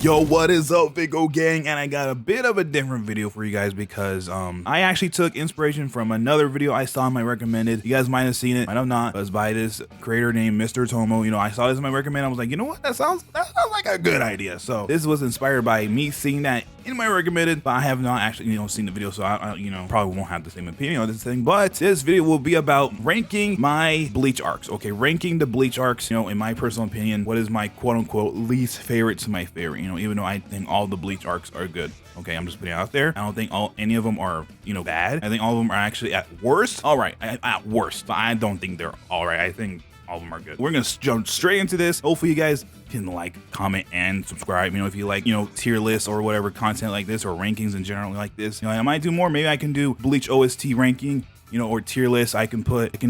Yo, what is up, Vicco gang? And I got a bit of a different video for you guys because I actually took inspiration from another video I saw in my recommended. You guys might have seen it, might have not. It was by this creator named Mr. Tomo. You know, I saw this in my recommended. I was like, you know what? That sounds like a good idea. So this was inspired by me seeing that in my recommended, but I have not actually, seen the video, so I probably won't have the same opinion on this thing. But this video will be about ranking my Bleach arcs. Okay, ranking the Bleach arcs. In my personal opinion, what is my quote unquote least favorite to my favorite? Even though I think all the Bleach arcs are good. Okay, I'm just putting it out there. I don't think any of them are, bad. I think all of them are actually at worst. All right, at worst. But I don't think they're all right. I think all of them are good. We're gonna jump straight into this. Hopefully you guys can like, comment, and subscribe. If you like, tier lists or whatever content like this or rankings in general like this. I might do more. Maybe I can do Bleach OST ranking. Or tier list. I can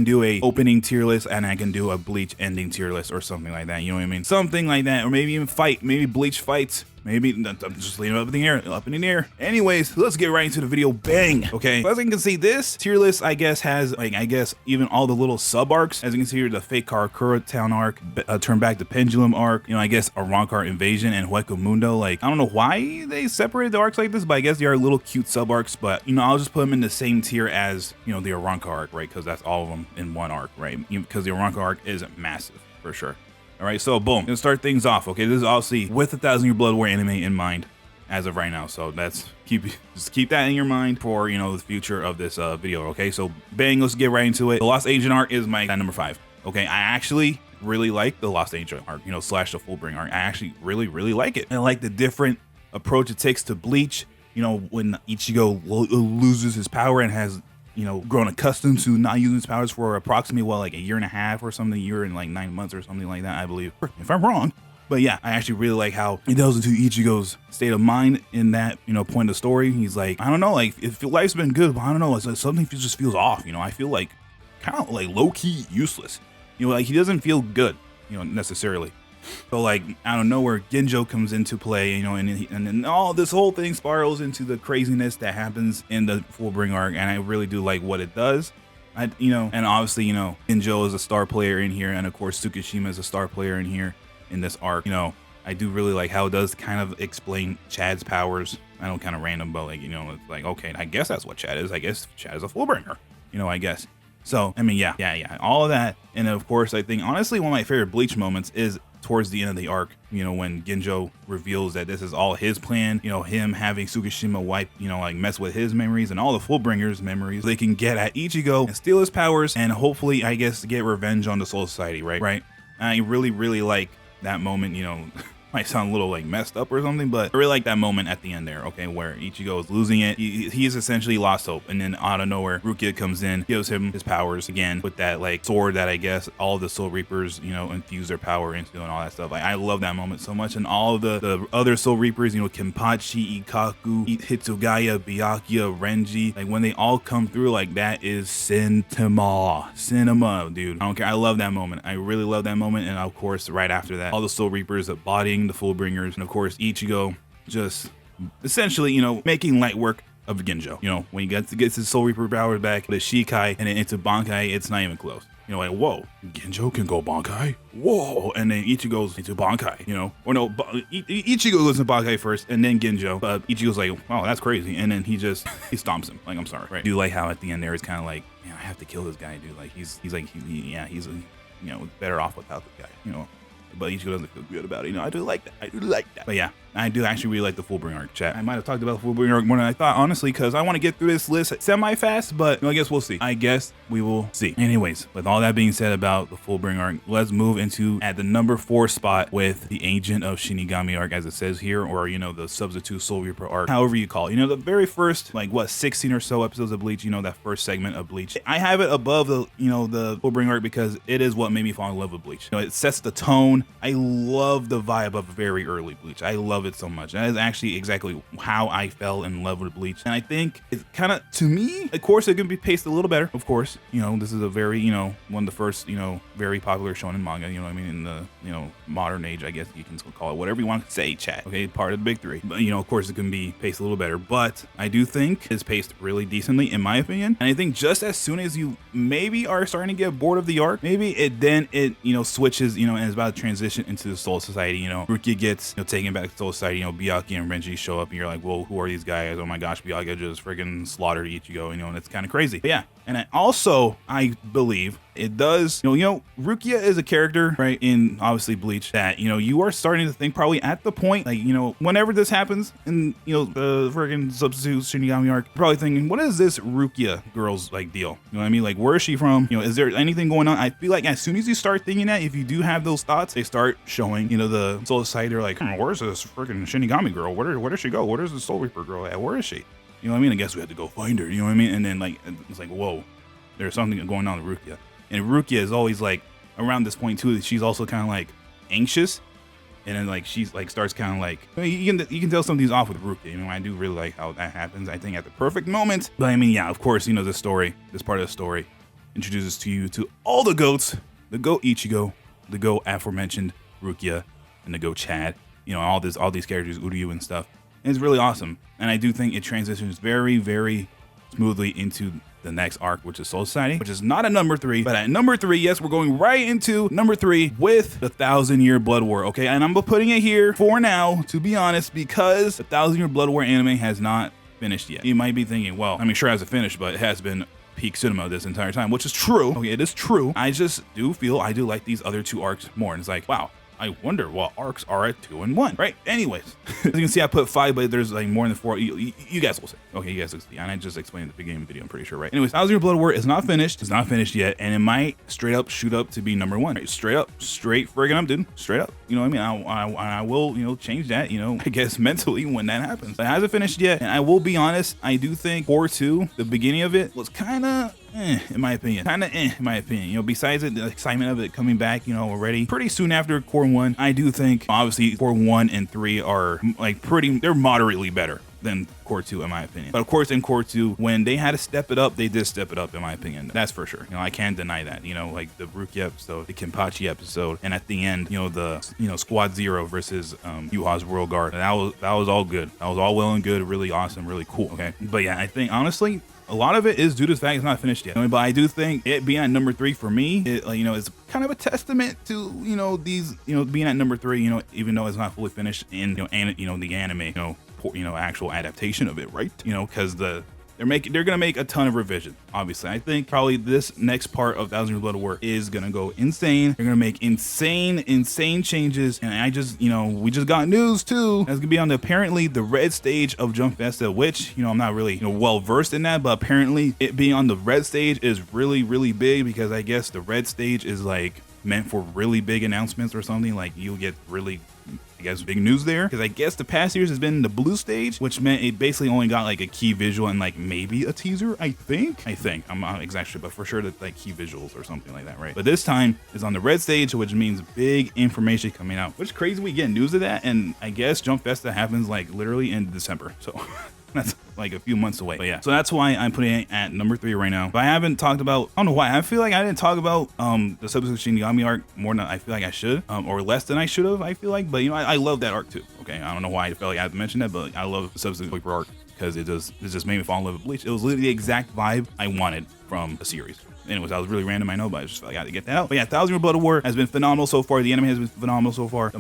do a opening tier list and I can do a Bleach ending tier list or something like that. You know what I mean? Something like that, or maybe even maybe Bleach fights. Maybe I'm just leaving it up in the air. Anyways, let's get right into the video. Bang. Okay. So as you can see, this tier list, I guess, has even all the little sub arcs. As you can see here, the fake Karakura Town arc, Turn Back the Pendulum arc. I guess Arrancar Invasion and Hueco Mundo. I don't know why they separated the arcs like this, but I guess they are little cute sub arcs. But I'll just put them in the same tier as the Arrancar arc, right? Because that's all of them in one arc, right? Because the Arrancar arc is massive for sure. All right, so boom, gonna start things off. Okay, this is obviously with 1,000 Year Blood War anime in mind as of right now. So that's just keep that in your mind for the future of this video. Okay, so bang, let's get right into it. The Lost Agent arc is my number 5. Okay, I actually really like the Lost Agent arc, slash the Fullbring arc. I actually really like it. I like the different approach it takes to Bleach. When Ichigo loses his power and has grown accustomed to not using his powers for approximately like a year and a half or something, year and like 9 months or something like that, I believe, if I'm wrong. But yeah, I actually really like how he delves into Ichigo's state of mind in that point of the story. He's like, I don't know, like if life's been good, but I don't know, it's like something just feels off. I feel like kind of like low-key useless. Like he doesn't feel good, necessarily. So like out of nowhere, Genjo comes into play, and then all this whole thing spirals into the craziness that happens in the Fullbring arc, and I really do like what it does. And obviously, Genjo is a star player in here, and of course Tsukishima is a star player in here in this arc. I do really like how it does kind of explain Chad's powers. I know, kind of random, but like, it's like, okay, I guess that's what Chad is. I guess Chad is a Fullbringer, I guess. So, I mean, yeah, all of that. And of course, I think honestly, one of my favorite Bleach moments is towards the end of the arc, when Genjo reveals that this is all his plan, him having Tsukishima wipe, like mess with his memories and all the Fullbringers' memories. They can get at Ichigo and steal his powers and hopefully, I guess, get revenge on the Soul Society, right? I really like that moment, might sound a little like messed up or something, but I really like that moment at the end there, okay, where Ichigo is losing it. He's essentially lost hope, and then out of nowhere, Rukia comes in, gives him his powers again with that like sword that I guess all the Soul Reapers, infuse their power into and all that stuff. I love that moment so much, and all of the other Soul Reapers, Kenpachi, Ikaku, Hitsugaya, Byakuya, Renji, like when they all come through, like that is cinema, dude. I don't care. I love that moment. I really love that moment, and of course, right after that, all the Soul Reapers bodying the Fullbringers, and of course Ichigo just essentially making light work of Genjo. When he gets his Soul Reaper powers back, the Shikai and then into Bankai, it's not even close. Like, whoa, Genjo can go Bankai, whoa, and then Ichigo goes into Bankai, or no, Ichigo goes into Bankai first and then Genjo, but Ichigo's like, wow, that's crazy, and then he stomps him. Like, I'm sorry, right? I do like how at the end there it's kind of like, man, I have to kill this guy, dude. Like he's better off without the guy, but Ichigo doesn't feel good about it. I do like that. But yeah, I do actually really like the Fullbring arc, chat. I might have talked about the Fullbring arc more than I thought, honestly, because I want to get through this list semi-fast, but I guess we'll see. We will see. Anyways, with all that being said about the Fullbring arc, let's move into at the number 4 spot with the Agent of Shinigami arc, as it says here, or the Substitute Soul Reaper arc, however you call it. The very first, 16 or so episodes of Bleach, that first segment of Bleach. I have it above the, the Fullbring arc because it is what made me fall in love with Bleach. It sets the tone. I love the vibe of very early Bleach. I love it so much. That is actually exactly how I fell in love with Bleach. And I think it's kind of, to me, of course, it can be paced a little better. Of course, this is a very, one of the first, very popular shonen manga, in the, modern age, I guess you can call it whatever you want to say, chat. Okay, part of the big 3. But, of course, it can be paced a little better. But I do think it's paced really decently, in my opinion. And I think just as soon as you maybe are starting to get bored of the arc, maybe it switches, and is about to transition into the Soul Society. Rukia gets taken back to Soul Soul Society, you know, Byakuya and Renji show up and you're like, whoa, who are these guys? Oh my gosh, Byakuya just freaking slaughtered Ichigo, you know, and it's kind of crazy. But yeah, and I believe it does, you know, Rukia is a character, right, in obviously Bleach that, you know, you are starting to think probably at the point, like, you know, whenever this happens in, you know, the freaking Substitute Shinigami arc, you're probably thinking, what is this Rukia girl's like deal? You know what I mean? Like, where is she from? You know, is there anything going on? I feel like as soon as you start thinking that, if you do have those thoughts, they start showing, you know, the Soul Society. They're like, where's this freaking Shinigami girl? Where does she go? Where does the Soul Reaper girl at? Where is she? You know what I mean? I guess we had to go find her. You know what I mean? And then like, it's like, whoa, there's something going on with Rukia. And Rukia is always like around this point too. She's also kind of like anxious, and then like she's like starts kind of like, I mean, you can tell something's off with Rukia. You know, I do really like how that happens. I think at the perfect moment. But I mean, yeah, of course, you know, this part of the story introduces to you to all the goats, the goat Ichigo, the goat aforementioned Rukia, and the goat Chad. You know, all these characters, Uryu and stuff. And it's really awesome. And I do think it transitions very, very smoothly into the next arc, which is Soul Society, which is not at number 3, but at number 3, yes, we're going right into number 3 with the 1,000-Year Blood War, okay? And I'm putting it here for now, to be honest, because the 1,000-Year Blood War anime has not finished yet. You might be thinking, well, I mean, sure it hasn't finished, but it has been peak cinema this entire time, which is true. Okay, it is true. I just do feel I do like these other 2 arcs more, and it's like, wow, I wonder what arcs are at 2 and 1, right? Anyways, as you can see, I put 5, but there's like more than 4. You guys will see. Okay, you guys will see. And I just explained at the beginning of the video, I'm pretty sure, right? Anyways, 1,000-Year Blood War is not finished. It's not finished yet, and it might straight up shoot up to be number 1. Right? Straight friggin' up, dude. Straight up. You know what I mean? I will, you know, change that, you know, I guess mentally when that happens. But it hasn't finished yet, and I will be honest, I do think Core 2, the beginning of it, was kind of in my opinion. In my opinion. You know, besides it, the excitement of it coming back, you know, already pretty soon after Core 1, I do think, obviously, Core 1 and 3 are, like, they're moderately better than Core 2, in my opinion. But of course, in Core 2, when they had to step it up, they did step it up, in my opinion. That's for sure. You know, I can't deny that. You know, like the Rukia episode, the Kenpachi episode, and at the end, you know, Squad Zero versus Yuha's Royal Guard. That was all good. That was all well and good, really awesome, really cool. Okay. But yeah, I think, honestly, a lot of it is due to the fact it's not finished yet. But I do think it being at number 3 for me, it, you know, is kind of a testament to, you know, these, you know, being at number 3, you know, even though it's not fully finished in, you know, the anime, you know, actual adaptation of it, right? You know, because they're gonna make a ton of revision. Obviously, I think probably this next part of 1,000-Year Blood War is gonna go insane. They're gonna make insane changes, and I just, you know, we just got news too. That's gonna be on apparently the red stage of Jump Festa, which, you know, I'm not really, you know, well versed in that, but apparently it being on the red stage is really, really big, because I guess the red stage is like meant for really big announcements or something. Like you'll get really, I guess, big news there, because I guess the past years has been the blue stage, which meant it basically only got like a key visual and like maybe a teaser. I think I'm not exactly sure, but for sure that like key visuals or something like that, right? But this time is on the red stage, which means big information coming out, which is crazy. We get news of that, and I guess Jump Festa happens like literally in December, so that's like a few months away. But yeah, so that's why I'm putting it at number 3 right now. But I haven't talked about, I don't know why, I feel like I didn't talk about the Substitute Shinigami arc more than I feel like I should, or less than I should have, I feel like. But you know, I love that arc too. Okay, I don't know why I felt like I had to mention that, but I love the Substitute Shinigami arc because it just made me fall in love with Bleach. It was literally the exact vibe I wanted from a series. Anyways, that was really random, I know, but I just felt like I had to get that out. But yeah, 1,000-Year Blood War has been phenomenal so far. The anime has been phenomenal so far. The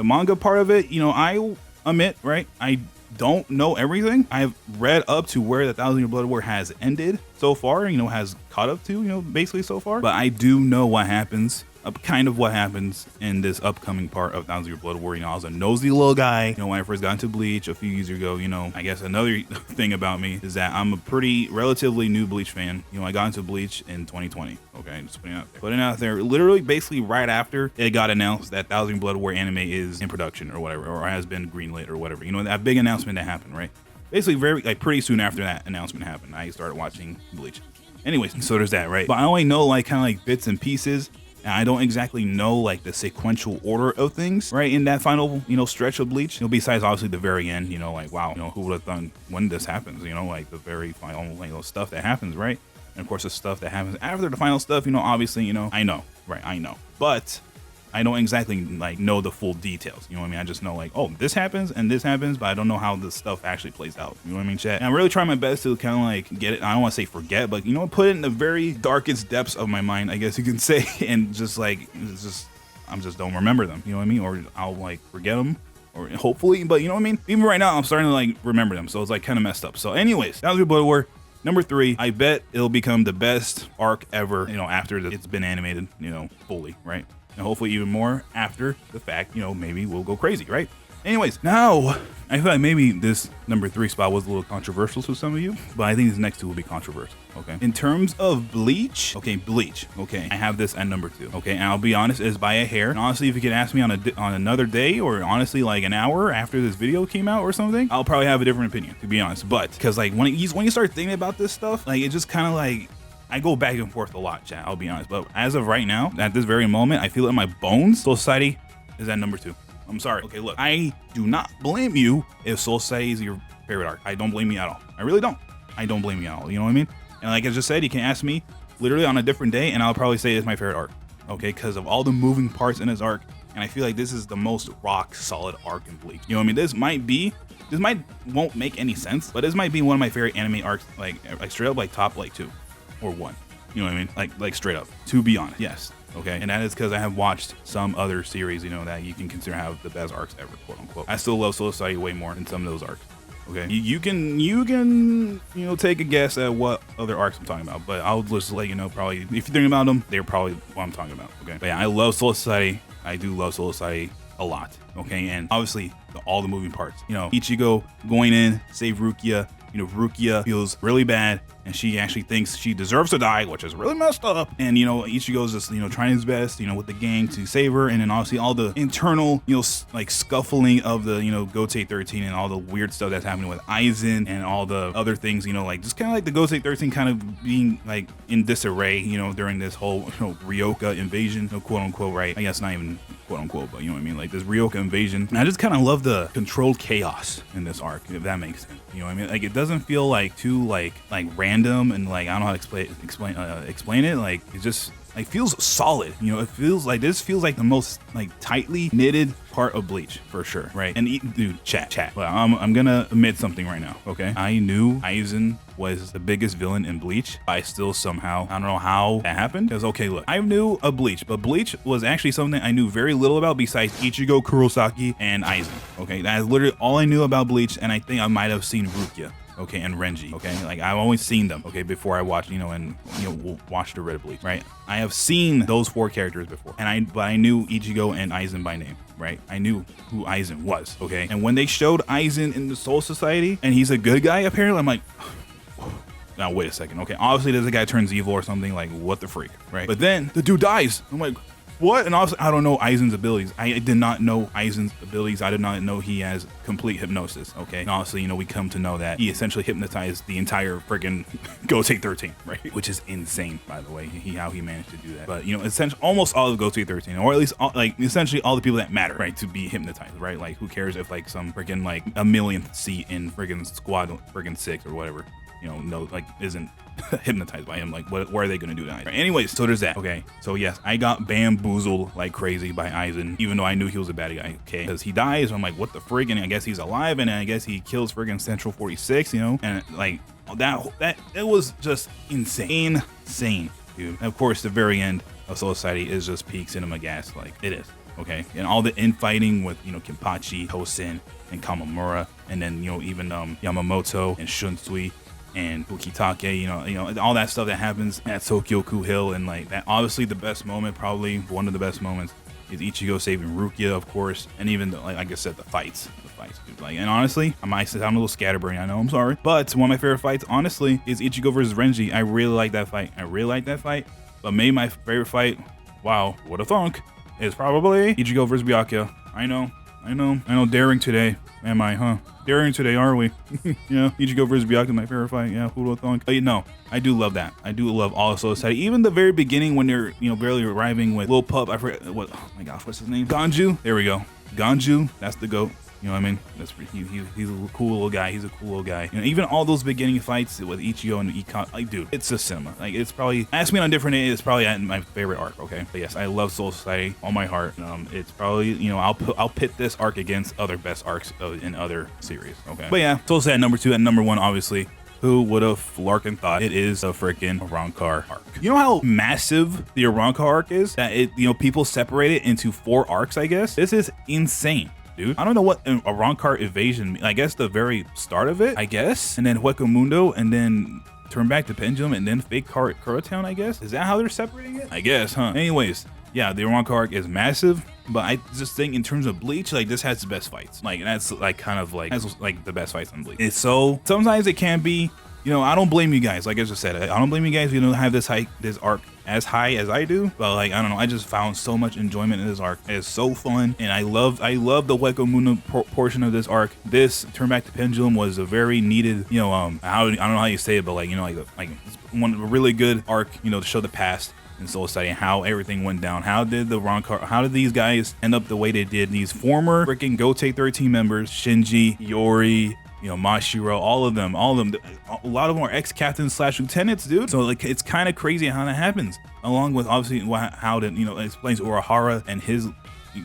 manga part of it, you know, I admit, right, I don't know everything. I've read up to where the 1,000-Year Blood War has ended so far, you know, has caught up to, you know, basically so far. But I do know what happens, kind of what happens in this upcoming part of 1,000-Year Blood War. You know, I was a nosy little guy, you know, when I first got into Bleach a few years ago. You know, I guess another thing about me is that I'm a pretty relatively new Bleach fan. You know, I got into Bleach in 2020. Okay, just putting it out there, literally basically right after it got announced that 1,000-Year Blood War anime is in production or whatever, or has been greenlit or whatever. You know, that big announcement that happened, right? Basically very, like, pretty soon after that announcement happened, I started watching Bleach. Anyways, so there's that, right? But I only know like kind of like bits and pieces, and I don't exactly know like the sequential order of things, right, in that final, you know, stretch of Bleach. You know, besides obviously the very end, you know, like, wow, you know, who would have thought when this happens, you know, like the very final, you know, stuff that happens, right? And of course the stuff that happens after the final stuff, you know, obviously, you know, I know, right, I know, but I don't exactly like know the full details. You know what I mean? I just know like, oh, this happens and this happens, but I don't know how this stuff actually plays out. You know what I mean, chat? And I'm really trying my best to kind of like get it. I don't want to say forget, but you know, put it in the very darkest depths of my mind, I guess you can say, and just like, I just don't remember them. You know what I mean? Or I'll like forget them, or hopefully, but you know what I mean? Even right now, I'm starting to like remember them, so it's like kind of messed up. So anyways, that was Rebirth War. Number 3, I bet it'll become the best arc ever, you know, after it's been animated, you know, fully, right? And hopefully even more after the fact, you know, maybe we'll go crazy, right? Anyways, now I feel like maybe this number 3 spot was a little controversial to some of you, but I think this next 2 will be controversial. Okay. In terms of Bleach, okay, I have this at number 2. Okay, and I'll be honest, it's by a hair. And honestly, if you could ask me on another day, or honestly like an hour after this video came out or something, I'll probably have a different opinion, to be honest. But because like when you start thinking about this stuff, like it just kind of like, I go back and forth a lot, chat, I'll be honest. But as of right now, at this very moment, I feel it in my bones, Soul Society is at number 2. I'm sorry. Okay, look, I do not blame you if Soul Society is your favorite arc. I don't blame you at all. I really don't. I don't blame you at all. You know what I mean? And like I just said, you can ask me literally on a different day, and I'll probably say it's my favorite arc. Okay, because of all the moving parts in this arc, and I feel like this is the most rock solid arc in Bleach. You know what I mean? This won't make any sense, but this might be one of my favorite anime arcs, like straight up like top like 2 or 1. You know what I mean? Like straight up, to be honest. Yes. Okay, and that is because I have watched some other series, you know, that you can consider have the best arcs ever, quote unquote. I still love Soul Society way more than some of those arcs. Okay, you can you know, take a guess at what other arcs I'm talking about, but I'll just let you know, probably if you're thinking about them, they're probably what I'm talking about. Okay, but yeah, I love Soul Society. I do love Soul Society a lot. Okay, and obviously all the moving parts. You know, Ichigo going in, save Rukia. You know, Rukia feels really bad, and she actually thinks she deserves to die, which is really messed up. And, you know, Ichigo's just, you know, trying his best, you know, with the gang to save her. And then obviously all the internal, you know, like scuffling of the, you know, Gotei 13 and all the weird stuff that's happening with Aizen and all the other things, you know, like just kind of like the Gotei 13 kind of being like in disarray, you know, during this whole, you know, Ryoka invasion, you know, quote unquote, right? I guess not even quote unquote, but you know what I mean? Like this Ryoka invasion. And I just kind of love the controlled chaos in this arc, if that makes sense. You know what I mean? Like it doesn't feel like too like random and like I don't know how to explain it. Like it just like feels solid. You know, it feels like this feels like the most like tightly knitted part of Bleach for sure, right? And dude, chat. Well, I'm gonna admit something right now, okay? I knew Aizen was the biggest villain in Bleach. I still somehow, I don't know how that happened. Because okay, look, I knew of Bleach, but Bleach was actually something I knew very little about besides Ichigo, Kurosaki, and Aizen. Okay, that is literally all I knew about Bleach, and I think I might have seen Rukia. Okay, and Renji. Okay, like I've always seen them. Okay, before I watched, you know, and you know, watched the Red Bleach, right? I have seen those 4 characters before, and but I knew Ichigo and Aizen by name, right? I knew who Aizen was. Okay, and when they showed Aizen in the Soul Society, and he's a good guy apparently, I'm like, now wait a second. Okay, obviously there's a guy turns evil or something. Like what the freak, right? But then the dude dies. I'm like, what? And obviously I don't know Aizen's abilities. I did not know Aizen's abilities. I did not know he has complete hypnosis. Okay, and obviously, you know, we come to know that he essentially hypnotized the entire freaking Gotei 13, right? Which is insane, by the way, how he managed to do that. But you know, essentially almost all of Gotei 13, or at least like essentially all the people that matter, right, to be hypnotized, right? Like who cares if like some freaking like a millionth seat in freaking squad freaking 6 or whatever, you know, no, like isn't hypnotized by him. Like what are they gonna do that? Right? Anyways, so there's that. Okay, so yes, I got bamboozled like crazy by Aizen, even though I knew he was a bad guy. Okay, because he dies, I'm like, what the frig? And I guess he's alive, and I guess he kills friggin' Central 46, you know, and like that it was just insane, dude. And of course, the very end of Soul Society is just peak cinema gas, like it is. Okay, and all the infighting with, you know, Kenpachi, Tosin, and Kamamura, and then, you know, even Yamamoto and Shunsui and Ukitake, you know, all that stuff that happens at Tokyoku Hill, and like that. Obviously, the best moment, probably one of the best moments, is Ichigo saving Rukia, of course, and even like I said, the fights, dude. Like, and honestly, I might say I'm a little scatterbrained, I know, I'm sorry, but one of my favorite fights, honestly, is Ichigo versus Renji. I really like that fight. But maybe my favorite fight, wow, what a thunk, is probably Ichigo versus Byakuya. I know, daring today, am I, huh? Daring today, are we? Yeah, Ichigo versus Byakuya, my favorite fight. Yeah, who would have thunk? But no, I do love that. I do love all of Soul Society. Even the very beginning when they're, you know, barely arriving with Lil Pup. I forget what. Oh my gosh, what's his name? Ganju. There we go. Ganju. That's the GOAT. You know what I mean? That's he's a cool little guy. He's a cool little guy. You know, even all those beginning fights with Ichigo and Ikon, like, dude, it's a cinema. Like, it's probably, ask me on a different day, it's probably my favorite arc. Okay, but yes, I love Soul Society, all my heart. It's probably, you know, I'll pit this arc against other best arcs in other series. Okay, but yeah, Soul Society at number 2. At number 1, obviously. Who would have flarkin' thought it is a freaking Arrancar arc? You know how massive the Arrancar arc is? That it, you know, people separate it into 4 arcs, I guess. This is insane. dude. I don't know what a Rancor evasion, I guess the very start of it, I guess, and then Hueco Mundo, and then turn back to Pendulum, and then fake Curatown, I guess. Is that how they're separating it? I guess, huh? Anyways, yeah, the Rancor arc is massive, but I just think in terms of Bleach, like this has the best fights. Like that's like kind of like that's like the best fights on Bleach. It's so sometimes it can be, you know, I don't blame you guys. Like I just said, I don't blame you guys if you don't have this arc as high as I do. But like I don't know, I just found so much enjoyment in this arc. It's so fun, and I love the Hueco Mundo portion of this arc. This turn back to Pendulum was a very needed, you know, I don't know how you say it, but like, you know, like it's one of a really good arc, you know, to show the past in Soul Society, how everything went down. How did these guys end up the way they did? These former freaking Gote 13 members, Shinji, Yori, you know, Mashiro, all of them, a lot of them are ex-captains / lieutenants, dude. So like, it's kind of crazy how that happens, along with obviously how to, you know, it explains Urahara and his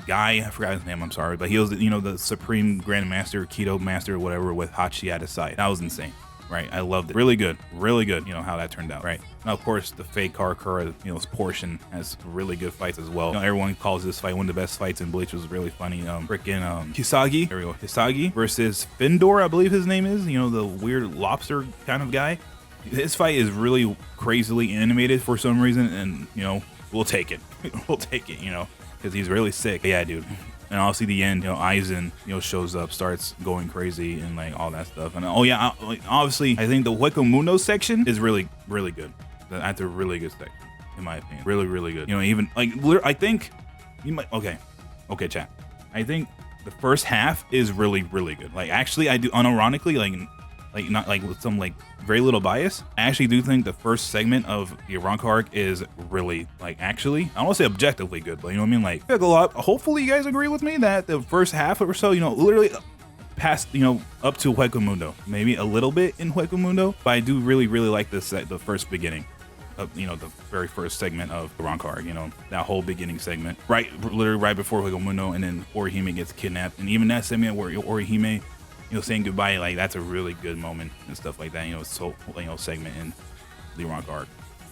guy, I forgot his name, I'm sorry, but he was, you know, the Supreme Grand Master, Keto Master, whatever, with Hachi at his side. That was insane. Right, I loved it. Really good, you know, how that turned out, right? Now, of course, the fake Karakura, you know, portion has really good fights as well. You know, everyone calls this fight one of the best fights in Bleach. Was really funny. Freaking Hisagi, there we go, Hisagi versus Findor, I believe his name is, you know, the weird lobster kind of guy. His fight is really crazily animated for some reason, and, you know, we'll take it. We'll take it, you know, because he's really sick. But yeah, dude. And obviously the end, you know, Aizen, you know, shows up, starts going crazy and like all that stuff. And oh yeah, obviously I think the Hueco Mundo section is really good. That's a really good section in my opinion. Really good. You know, even like I think you might okay, chat. I think the first half is really good. Like actually, I do unironically like not like with some like very little bias, I actually do think the first segment of the Rancor arc is really like actually, I don't want to say objectively good, but you know what I mean, like a lot. Hopefully you guys agree with me that the first half or so, you know, literally past, you know, up to Hueco Mundo, maybe a little bit in Hueco Mundo, but I do really like this the first beginning of, you know, the very first segment of the Rancor arc, you know, that whole beginning segment, literally right before Hueco Mundo, and then Orihime gets kidnapped, and even that segment where Orihime, you know, saying goodbye, like that's a really good moment and stuff like that, you know, so, you know, segment in the Rancor arc,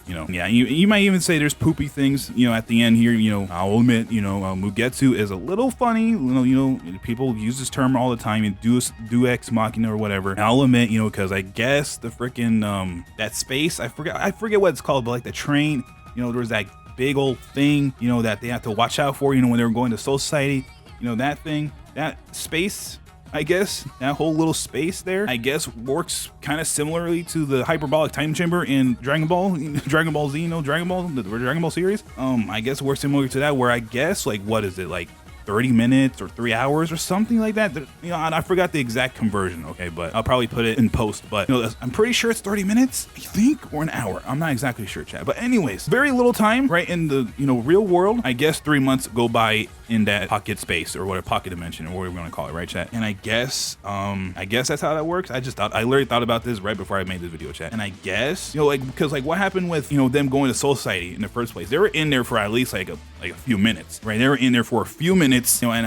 you know. Yeah, you might even say there's poopy things, you know, at the end here, you know. I'll admit, you know, Mugetsu is a little funny, you know, people use this term all the time, do ex machina or whatever. And I'll admit, you know, because I guess the freaking that space, I forget what it's called, but like the train, you know, there was that big old thing, you know, that they have to watch out for, you know, when they were going to Soul Society, you know, that thing, that space, I guess that whole little space there, I guess works kind of similarly to the hyperbolic time chamber in Dragon Ball Z, you know, Dragon Ball series. I guess it works similar to that, where I guess like, what is it, like 30 minutes or 3 hours or something like that. You know, I forgot the exact conversion, okay, but I'll probably put it in post. But you know, I'm pretty sure it's 30 minutes, I think, or an hour. I'm not exactly sure, chat. But anyways, very little time, right? In the, you know, real world, I guess 3 months go by in that pocket space, or whatever, pocket dimension, or whatever we're gonna call it, right, chat? And I guess that's how that works. I literally thought about this right before I made this video, chat. And I guess, you know, like, because like what happened with, you know, them going to Soul Society in the first place? They were in there for at least like a few minutes, right? They were in there for a few minutes, you know, and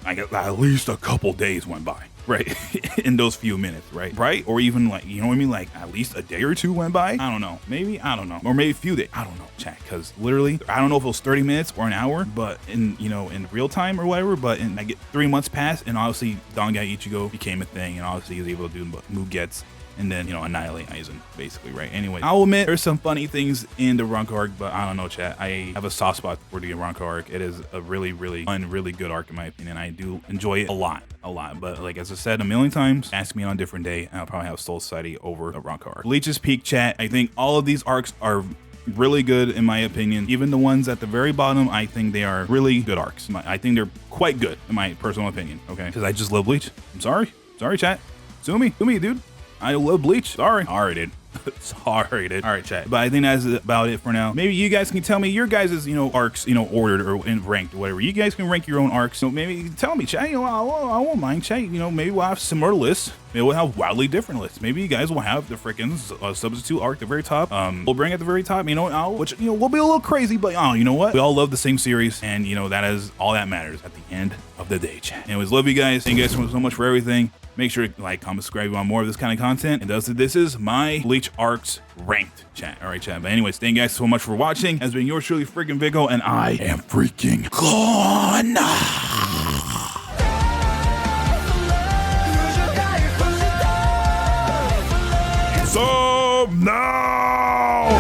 I got at least a couple days went by, right? In those few minutes, right? Or even like, you know what I mean? Like at least a day or two went by. I don't know, maybe, I don't know, or maybe a few days. I don't know, chat, because literally, I don't know if it was 30 minutes or an hour, but in, you know, in real time or whatever, but I get 3 months passed, and obviously Dangai Ichigo became a thing, and obviously he was able to do Mugetsu, and then, you know, annihilate Aizen, basically, right? Anyway, I'll admit there's some funny things in the Rancor arc, but I don't know, chat. I have a soft spot for the Rancor arc. It is a really fun, really good arc in my opinion. I do enjoy it a lot. But like, as I said a million times, ask me on a different day, and I'll probably have Soul Society over the Rancor arc. Bleach's peak, chat. I think all of these arcs are really good in my opinion. Even the ones at the very bottom, I think they are really good arcs. I think they're quite good in my personal opinion, okay? Because I just love Bleach. I'm sorry, chat. Sue me, dude. I love Bleach. Sorry, dude. Sorry, dude. All right, chat. But I think that's about it for now. Maybe you guys can tell me your guys' you know, arcs, you know, ordered or ranked or whatever. You guys can rank your own arcs. So maybe tell me, chat. You know, I won't mind, chat. You know, maybe we'll have similar lists. Maybe we'll have wildly different lists. Maybe you guys will have the freaking substitute arc at the very top. We'll bring at the very top. You know, which, you know, we'll be a little crazy, but you know what? We all love the same series, and you know that is all that matters at the end of the day, chat. Anyways, love you guys. Thank you guys so much for everything. Make sure to like, comment, subscribe on more of this kind of content. And this is my Bleach arcs ranked, chat. All right, chat. But anyways, thank you guys so much for watching. Has been yours truly, freaking Vicco, and I am freaking gone. No!